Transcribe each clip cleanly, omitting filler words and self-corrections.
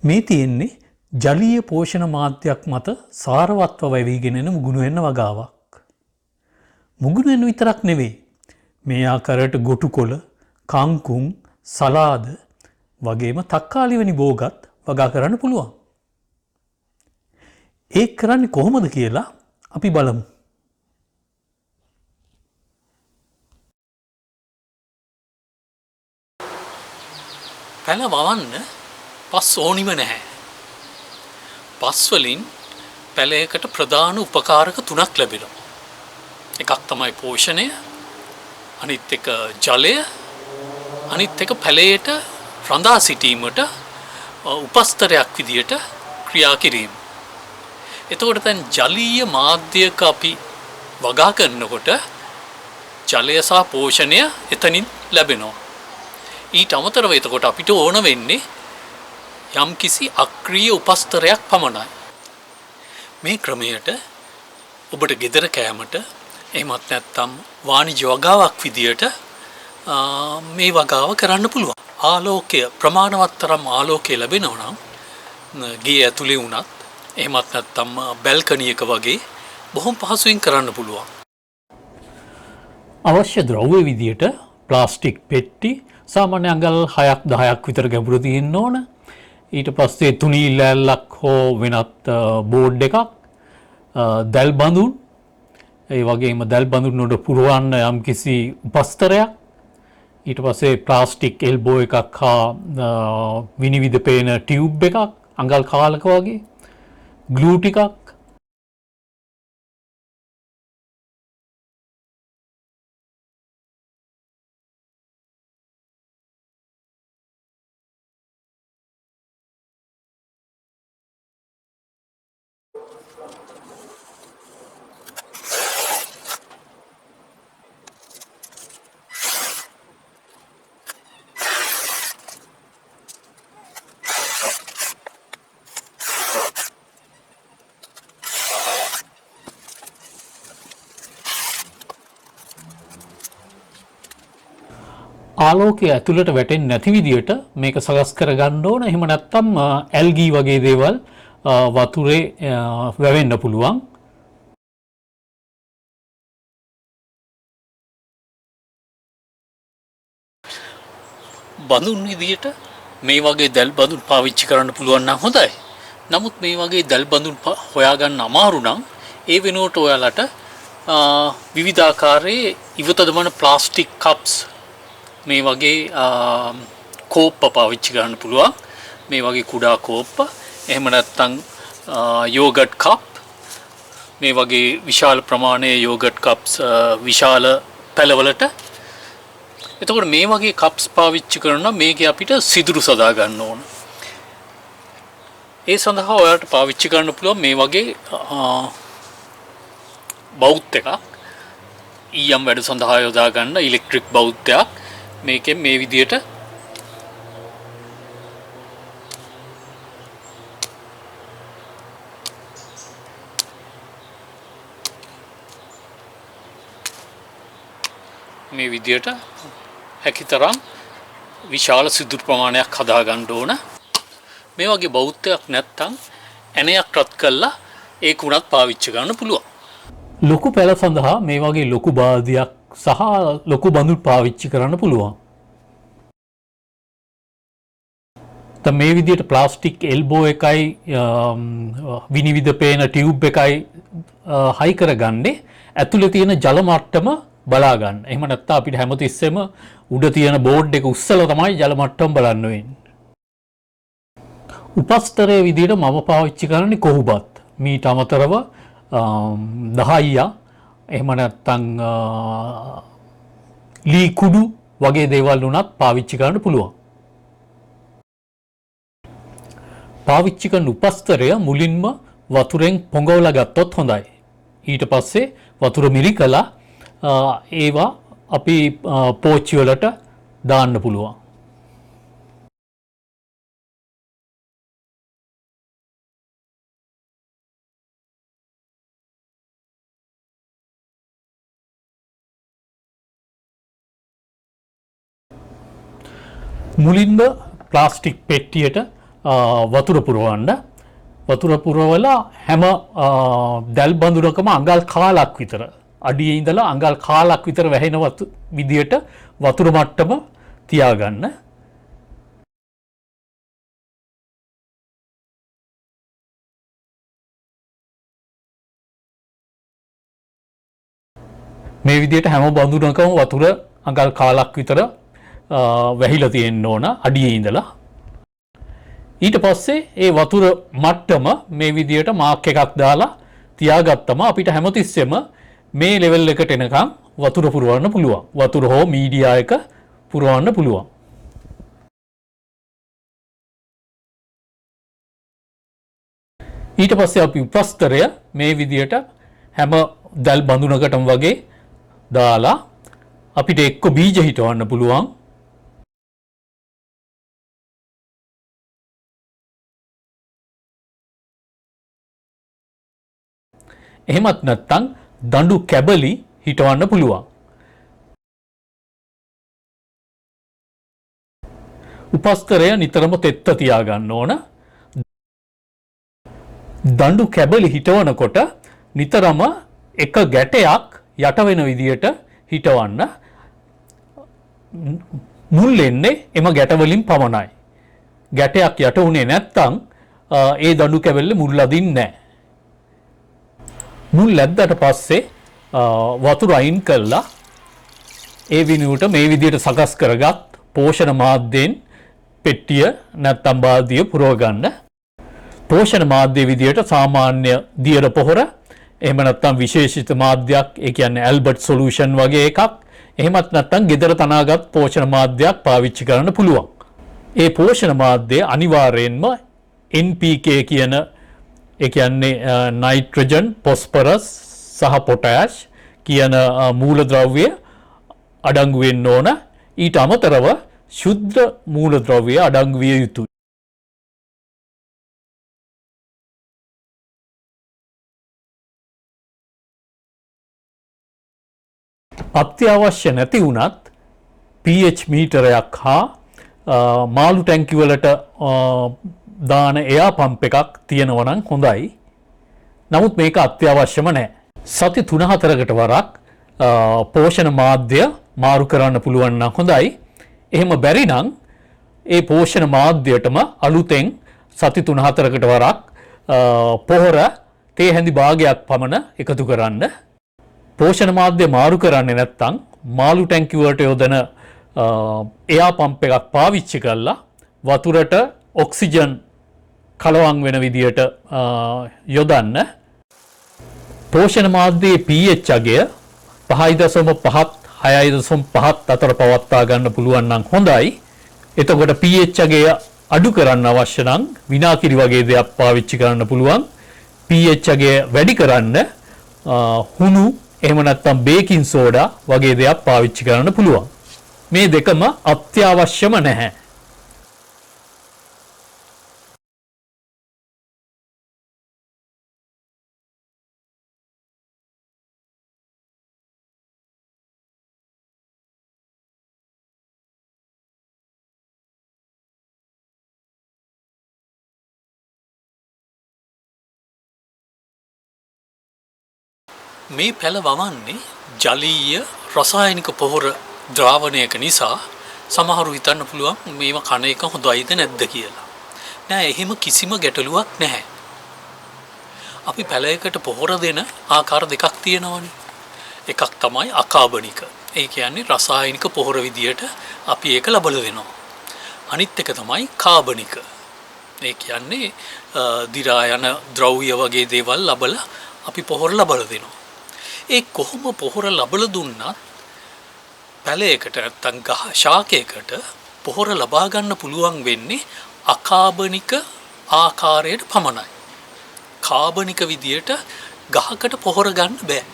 මේ තියෙන්නේ ජලීය පෝෂණ මාධ්‍යයක් මත සාරවත්ව වැවීගෙන එන මුගුණුවෙන්න වගාවක්. මුගුණුවෙන්න විතරක් නෙවෙයි. මේ ආකාරයට ගොටුකොළ, කංකුම්, සලාද වගේම තක්කාලි වැනි බෝගත් වගා කරන්න පුළුවන්. ඒක කරන්නේ කොහොමද කියලා අපි බලමු. පැල වවන්න පස් ඕනිම නැහැ. පස් වලින් පැලයකට ප්‍රධාන උපකාරක තුනක් ලැබෙනවා. එකක් තමයි පෝෂණය, අනිත් එක ජලය, අනිත් එක පැලයට රඳා සිටීමට උපස්තරයක් විදියට ක්‍රියා කිරීම. එතකොට දැන් ජලීය මාධ්‍යක අපි වගා කරනකොට ජලය සහ පෝෂණය එතනින් ලැබෙනවා. ඊට අමතරව එතකොට අපිට ඕන වෙන්නේ යම්කිසි අක්‍රීය උපස්තරයක් පමණයි. මේ ක්‍රමයට ඔබට ගෙදර කෑමට එහෙමත් නැත්නම් වාණිජ්‍ය වගාවක් විදියට මේ වගාව කරන්න පුළුවන්. ආලෝකය ප්‍රමාණවත් තරම් ආලෝකය ලැබෙනවා නම් ගේ ඇතුලේ වුණත් එහෙමත් නැත්නම් බැල්කනියක වගේ බොහොම පහසුවෙන් කරන්න පුළුවන්. අවශ්‍ය ද්‍රව්‍ය විදියට ප්ලාස්ටික් පෙට්ටි සාමාන්‍ය අඟල් 6ක් 10ක් විතර ගැඹුර තියෙන්න ඕන. ඊට පස්සේ තුනී ලෑල්ලක් හෝ වෙනත් බෝඩ් එකක්, දැල් බඳුන්, ඒ වගේම දැල් බඳුන් වලට පුරවන්න යම්කිසි උපස්තරයක්, ඊට පස්සේ ප්ලාස්ටික් එල්බෝ එකක් හා විනිවිද පේන ටියුබ් එකක් අඟල් කාලක වගේ, ග්ලූ ටිකක්, ආලෝකය ඇතුළට වැටෙන්නේ නැති විදියට මේක සකස් කරගන්න ඕන. එහෙම නැත්නම් ඇල්ගී වගේ දේවල් වතුරේ වැවෙන්න පුළුවන්. බඳුන් විදියට මේ වගේ දැල් බඳුන් පාවිච්චි කරන්න පුළුවන් නම් හොඳයි. නමුත් මේ වගේ දැල් බඳුන් හොයාගන්න අමාරු නම් ඒ වෙනුවට ඔයාලට විවිධාකාරයේ ඉවත දමන ප්ලාස්ටික් කප්ස් මේ වගේ කෝප්ප පාවිච්චි කරන්න පුළුවන්. මේ වගේ කුඩා කෝප්ප, එහෙම නැත්නම් යෝගට් කප්, මේ වගේ විශාල ප්‍රමාණයේ යෝගට් කප්ස් විශාල පැලවලට. එතකොට මේ වගේ කප්ස් පාවිච්චි කරනවා මේකේ අපිට සිදුරු සදා ගන්න ඕන. ඒ සඳහා ඔයාලට පාවිච්චි කරන්න පුළුවන් මේ වගේ බවුත් එකක්. ඊයම් වැඩ සඳහා යොදා ගන්න ඉලෙක්ට්‍රික් බවුත්යක්. මේකෙන් මේ විදියට හැකිතරම් විශාල සිදුරු ප්‍රමාණයක් හදා ගන්න ඕන. මේ වගේ බෞද්ධයක් නැත්තම් ඇණයක් රත් කරලා ඒක උනත් පාවිච්චි කරන්න පුළුවන්. ලොකු පැල සඳහා මේ වගේ ලොකු බාල්දියක් සහ ලොකු බඳුන් පාවිච්චි කරන්න පුළුවන්. දැන් මේ විදිහට ප්ලාස්ටික් එල්බෝ එකයි විනිවිද පේන ටියුබ් එකයි හයි කරගන්නේ ඇතුලේ තියෙන ජල මට්ටම බලා ගන්න. එහෙම නැත්නම් අපිට හැමතිස්සෙම උඩ තියෙන බෝඩ් එක උස්සලා තමයි ජල මට්ටම බලන්න වෙන්නේ. උපස්තරයේ විදිහට මම පාවිච්චි කරන්නේ කොහුබත්. මීට අමතරව දහයියා එහෙම නැත්නම් ලී කුඩු වගේ දේවල් උනත් පාවිච්චි කරන්න පුළුවන්. පාවිච්චි කරන උපස්තරය මුලින්ම වතුරෙන් පොඟවලා ගත්තොත් හොඳයි. ඊට පස්සේ වතුර මිරිකලා ඒවා අපි පෝච්චි වලට දාන්න පුළුවන්. මුලින්ම ප්ලාස්ටික් පෙට්ටියට වතුර පුරවන්න. වතුර පුරවලා හැම දැල් බඳුනකම අඟල් කාලක් විතර අඩියේ ඉඳලා අඟල් කාලක් විතර වැහෙන විදියට වතුර මට්ටම තියාගන්න. මේ විදියට හැම බඳුනකම වතුර අඟල් කාලක් විතර වැහිලා තියෙන්න ඕන අඩියේ ඉඳලා. ඊට පස්සේ ඒ වතුර මට්ටම මේ විදියට මාක් එකක් දාලා තියාගත්තම අපිට හැමතිස්සෙම මේ ලෙවල් එකට එනකම් වතුර පුරවන්න පුළුවන්. වතුර හෝ මීඩියා එක පුරවන්න පුළුවන්. ඊට පස්සේ අපි උපස්තරය මේ විදියට හැම දැල් බඳුනකටම වගේ දාලා අපිට එක්ක බීජ හිටවන්න පුළුවන්. එහෙමත් නැත්නම් දඬු කැබලි හිටවන්න පුළුවන්. උපස්තරය නිතරම තෙත්ත තියාගන්න ඕන. දඬු කැබලි හිටවනකොට නිතරම එක ගැටයක් යට වෙන විදියට හිටවන්න. මුල් එන්නේ එම ගැටවලින් පමණයි. ගැටයක් යට වුණේ නැත්නම් ඒ දඬු කැබල්ල මුල් අදින්නේ නැහැ. මුල් ලැද්දට පස්සේ වතුර අයින් කළා ඒ විනුවට මේ විදියට සකස් කරගත් පෝෂණ මාධ්‍යයෙන් පෙට්ටිය නැත්නම් බාල්දිය පුරව ගන්න. පෝෂණ මාධ්‍ය විදියට සාමාන්‍ය දියර පොහොර එහෙම නැත්නම් විශේෂිත මාධ්‍යයක් ඒ කියන්නේ ඇල්බර්ට් සොලියුෂන් වගේ එකක් එහෙමත් නැත්නම් ගෙදර තනාගත් පෝෂණ මාධ්‍යයක් පාවිච්චි කරන්න පුළුවන්. ඒ පෝෂණ මාධ්‍ය අනිවාර්යයෙන්ම NPK කියන ඒ කියන්නේ නයිට්‍රජන්, ෆොස්ෆරස් සහ පොටෑෂ් කියන මූලද්‍රව්‍ය අඩංගු වෙන්න ඕන. ඊට අමතරව ශුද්ධ මූලද්‍රව්‍ය අඩංගු විය යුතුයි. අත්‍යවශ්‍ය නැති වුණත් pH මීටරයක් හා මාළු ටැංකි වලට දාන එයා පම්ප් එකක් තියෙනවා නම් හොඳයි. නමුත් මේක අත්‍යවශ්‍යම නැහැ. සති 3-4කට වරක් පෝෂණ මාධ්‍ය මාරු කරන්න පුළුවන් නම් හොඳයි. එහෙම බැරි නම් ඒ පෝෂණ මාධ්‍යයටම අලුතෙන් සති 3-4කට වරක් පොහොර තේ හැඳි භාගයක් පමණ එකතු කරන්න. පෝෂණ මාධ්‍ය මාරු කරන්නේ නැත්නම් මාළු ටැංකි වලට යොදන එයා පම්ප් එකක් පාවිච්චි කරලා වතුරට ඔක්සිජන් කලවම් වෙන විදියට යොදන්න. පෝෂණ මාධ්‍යයේ pH අගය 5.5ත් 6.5ත් අතර පවත්වා ගන්න පුළුවන් නම් හොඳයි. එතකොට pH අගය අඩු කරන්න අවශ්‍ය නම් විනාකිරි වගේ දෙයක් පාවිච්චි කරන්න පුළුවන්. pH අගය වැඩි කරන්න හුණු එහෙම නැත්නම් බේකින් සෝඩා වගේ දෙයක් පාවිච්චි කරන්න පුළුවන්. මේ දෙකම අත්‍යවශ්‍යම නැහැ. මේ පැල වමන්නේ ජලීය රසායනික පොහොර ද්‍රාවණයක නිසා සමහරු හිතන්න පුළුවන් මේව කන එක හොඳයිද නැද්ද කියලා. නෑ එහෙම කිසිම ගැටලුවක් නැහැ. අපි පැලයකට පොහොර දෙන ආකාර දෙකක් තියෙනවනේ. එකක් තමයි අකාබනික. ඒ කියන්නේ රසායනික පොහොර විදියට අපි ඒක ලබලා දෙනවා. අනිත් එක තමයි කාබනික. ඒ කියන්නේ දිරා යන ද්‍රව්‍ය වගේ දේවල් ලබලා අපි පොහොර ලබලා දෙනවා. ඒ කොහොම පොහොර ලබලා දුන්නත් පැලයකට නැත්නම් ගහ ශාකයකට පොහොර ලබා ගන්න පුළුවන් වෙන්නේ අකාබනික ආකාරයට පමණයි. කාබනික විදියට ගහකට පොහොර ගන්න බෑ.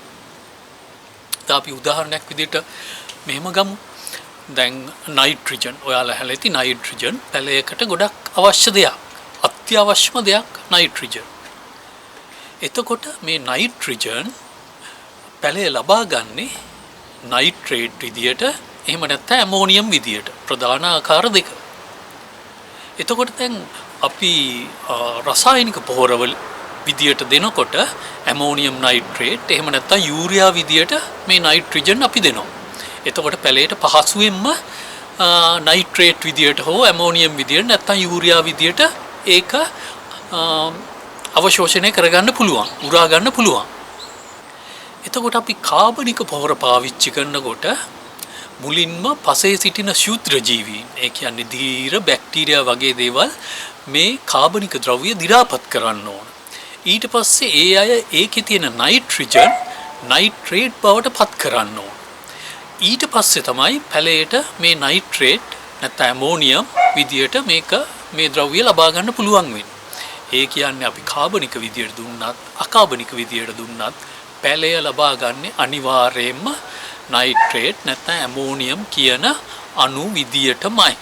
දැන් අපි උදාහරණයක් විදියට මෙහෙම ගමු. දැන් නයිට්‍රජන් ඔයාලා ඇහලා ඇති නයිට්‍රජන් පැලයකට ගොඩක් අවශ්‍ය දෙයක්. අත්‍යවශ්‍යම දෙයක් නයිට්‍රජන්. එතකොට මේ නයිට්‍රජන් පැලය ලබා ගන්නේ නයිට්‍රේට් විදියට එහෙම නැත්නම් ඇමෝනියම් විදියට ප්‍රධාන ආකාර දෙක. එතකොට දැන් අපි රසායනික පොහොරවල විදියට දෙනකොට ඇමෝනියම් නයිට්‍රේට් එහෙම නැත්නම් යූරියා විදියට මේ නයිට්‍රජන් අපි දෙනවා. එතකොට පැලේට පහසුවෙන්ම නයිට්‍රේට් විදියට හෝ ඇමෝනියම් විදියට නැත්නම් යූරියා විදියට ඒක අවශෝෂණය කරගන්න පුළුවන්, උරා ගන්න පුළුවන්. එතකොට අපි කාබනික පොහොර පාවිච්චි කරනකොට මුලින්ම පසේ සිටින ශූද්‍ර ජීවීන්, ඒ කියන්නේ දීර බැක්ටීරියා වගේ දේවල් මේ කාබනික ද්‍රව්‍ය දි รา පත් කරන්න ඕන. ඊට පස්සේ ඒ අය ඒකේ තියෙන නයිට්‍රජන් නයිට්‍රේට් බවට පත් කරන්න ඕන. ඊට පස්සේ තමයි පැලේට මේ නයිට්‍රේට් නැත්නම් ඇමෝනියම් විදියට මේ ද්‍රව්‍ය ලබා ගන්න පුළුවන් වෙන්නේ. ඒ කියන්නේ අපි කාබනික විදියට දුන්නත් අකාබනික විදියට දුන්නත් පැලය ලබා ගන්න අනිවාර්යයෙන්ම නයිට්‍රේට් නැත්නම් ඇමෝනියම් කියන අණු විදියටමයි.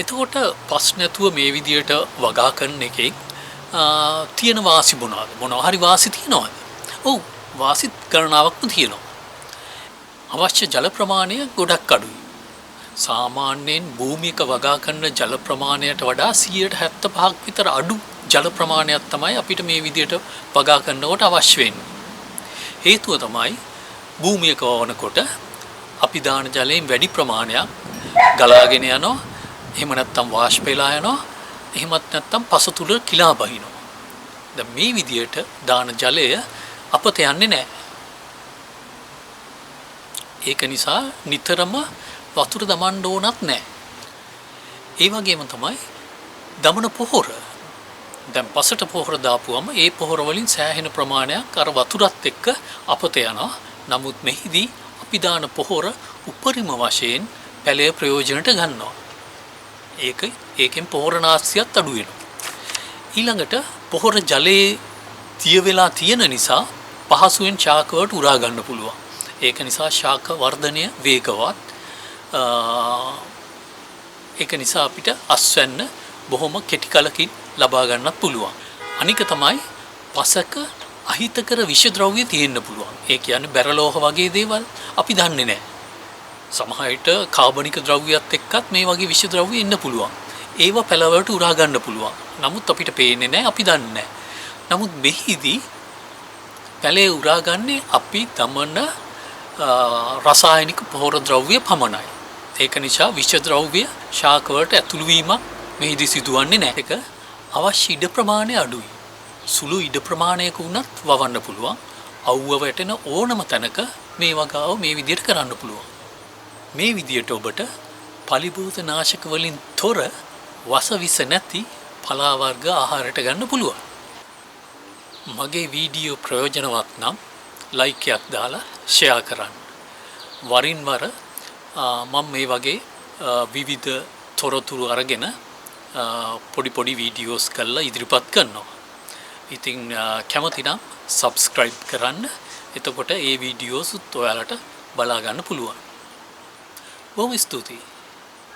එතකොට පස් නැතුව මේ විදියට වගා කරන එකේ තියෙන වාසි මොනවාද? මොනවා හරි වාසි තියනවාද? ඔව්, වාසි ගණනාවක්ම තියෙනවා. අවශ්‍ය ජල ප්‍රමාණය ගොඩක් අඩුයි. සාමාන්‍යයෙන් භූමියක වගා කරන ජල ප්‍රමාණයට වඩා 75ක් විතර අඩු ජල ප්‍රමාණයක් තමයි අපිට මේ විදියට වගා කරනකොට අවශ්‍ය වෙන්නේ. හේතුව තමයි භූමියක වවනකොට අපි දාන ජලයෙන් වැඩි ප්‍රමාණයක් ගලාගෙන යනවා. එහෙම නැත්නම් වාෂ්ප වෙලා යනවා. එහෙමත් නැත්නම් පස තුල කිලා බහිනවා. දැන් මේ විදියට දාන ජලය අපත යන්නේ නැහැ. ඒක නිසා නිතරම වතුර දමන්න ඕනත් නැහැ. ඒ වගේම තමයි දමන පොහොර. දැන් පසට පොහොර දාපුවම ඒ පොහොර වලින් සෑහෙන ප්‍රමාණයක් අර වතුරත් එක්ක අපත යනවා. නමුත් මෙහිදී අපි දාන පොහොර උපරිම වශයෙන් පැලය ප්‍රයෝජනට ගන්නවා. ඒකෙන් පොහොර නාස්තියත් අඩු වෙනවා. ඊළඟට පොහොර ජලයේ තිය වෙලා තියෙන නිසා පහසුවෙන් ශාකවලට උරා ගන්න පුළුවන්. ඒක නිසා ශාක වර්ධනය වේගවත්. ඒක නිසා අපිට අස්වැන්න බොහොම කෙටි කලකින් ලබා ගන්නත් පුළුවන්. අනික තමයි පසක අහිතකර විෂ ද්‍රව්‍ය තියෙන්න පුළුවන්. ඒ කියන්නේ බැරලෝහ වගේ දේවල් අපි දන්නේ නැහැ. සමහර විට කාබනික ද්‍රව්‍යات එක්කත් මේ වගේ විෂ ද්‍රව්‍ය ඉන්න පුළුවන්. ඒව පැලවලට උරා ගන්න පුළුවන්. නමුත් අපිට පේන්නේ නැහැ, අපි දන්නේ නැහැ. නමුත් මෙහිදී පැලේ උරා ගන්නේ අපි දමන රසායනික පොහොර ද්‍රව්‍ය පමණයි. ඒක නිසා විෂ ද්‍රව්‍ය ශාකවලට ඇතුළු වීමක් මෙහිදී සිදුවන්නේ නැහැ. ඒක අවශ්‍ය ඉඩ ප්‍රමාණය අඩුයි. සුළු ඉඩ ප්‍රමාණයක වුණත් වවන්න පුළුවන්. අවුව වැටෙන ඕනම තැනක මේ වගාව මේ විදිහට කරන්න පුළුවන්. මේ විදිහට ඔබට පලිබෝධ නාශක වලින් තොර වසවිස නැති පලා වර්ග ආහාරයට ගන්න පුළුවන්. මගේ වීඩියෝ ප්‍රයෝජනවත් නම් ලයික් එකක් දාලා ෂෙයා කරන්න. වරින් වර මම මේ වගේ විවිධ තොරතුරු අරගෙන පොඩි වීඩියෝස් කරලා ඉදිරිපත් කරනවා. ඉතින් කැමති නම් subscribe කරන්න. එතකොට ඒ වීඩියෝස් ඔයාලට බලා ගන්න පුළුවන්. බොහොම ස්තුතියි.